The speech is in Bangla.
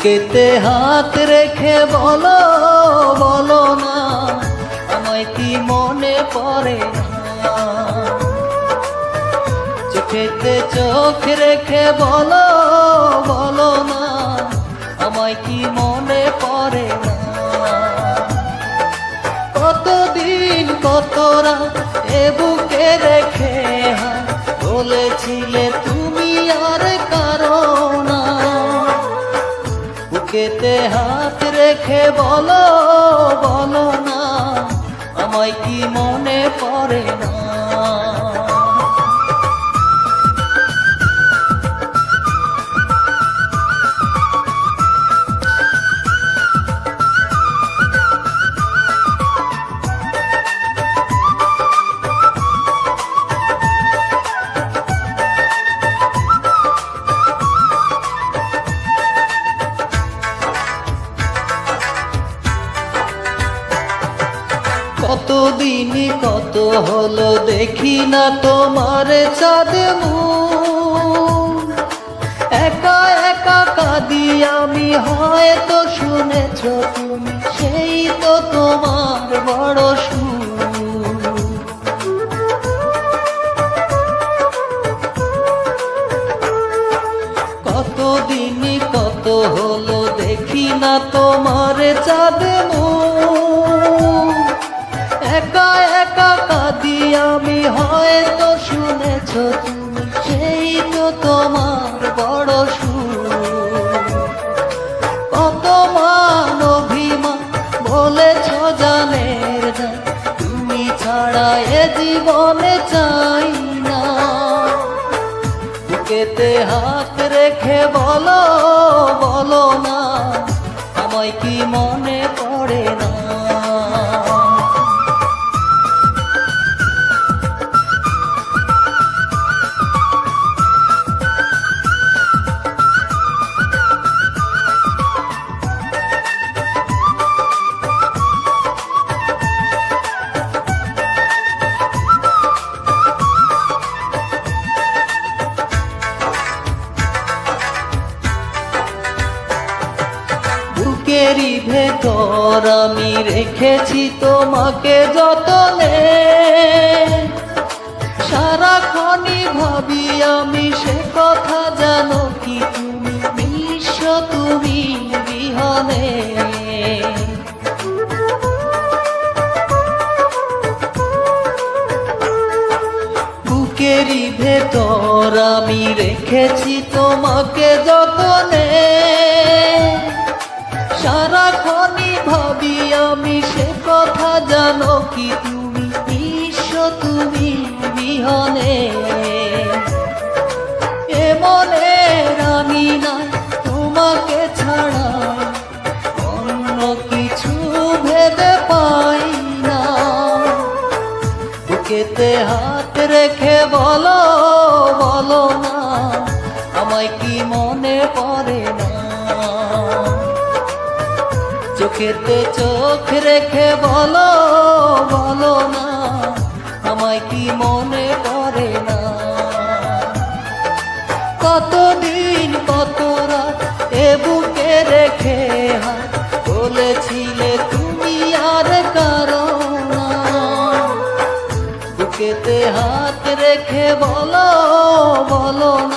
বুকেতে হাত রেখে বলো বলো না, আমায় কি মনে পড়ে না। চোখেতে চোখ রেখে বলো বলো না, আমায় কি মনে পড়ে না। কতদিন কত রাত এ বুকে রেখে বলেছিলে তুমি আর কারো না। বুকেতে হাত রেখে বলো বলো না, আমায় কি মনে পড়ে না। কতদিন কত হলো দেখি না তোমার চাঁদ মুখ। একা একা কাঁদি আমি, হয়তো শুনেছ তুমি, সেই তো তোমার বড় সুখ। কতদিন কত হলো দেখি না তোমার চাঁদ মুখ। একা একা কাঁদি আমি, হয়তো শুনেছ তুমি, সেই তো তোমার বড় সুখ। কত মান অভিমান বলেছ জানের না, তুমি ছাড়া এ জীবনে চাই না। বুকেতে হাত রেখে বলো বলো না, আমায় কি মনে পড়ে না। বুকেরই ভেতর আমি রেখেছি তোমাকে যতনে, সারাক্ষণই ভাবি আমি সে কথা, জানো কি তুমি বিশ্ব তুমি বিহনে। বুকেরই ভেতর আমি রেখেছি তোমাকে যতনে, সারাক্ষণই ভাবি আমি সে কথা, জানো কি তুমি বিশ্ব তুমি বিহনে। এ মনের আমি নাই তোমাকে ছাড়া, অন্য কিছু ভেবে পাই না। বুকেতে হাত রেখে বলো বলো না, আমায় কি মনে পড়ে না। চোখেতে চোখ রেখে বলো বলো না, আমায় কি মনে পড়ে না। কতদিন কত রাত এ বুকে রেখে বলেছিলে তুমি আর কারো না। বুকেতে হাত রেখে বলো বলো না,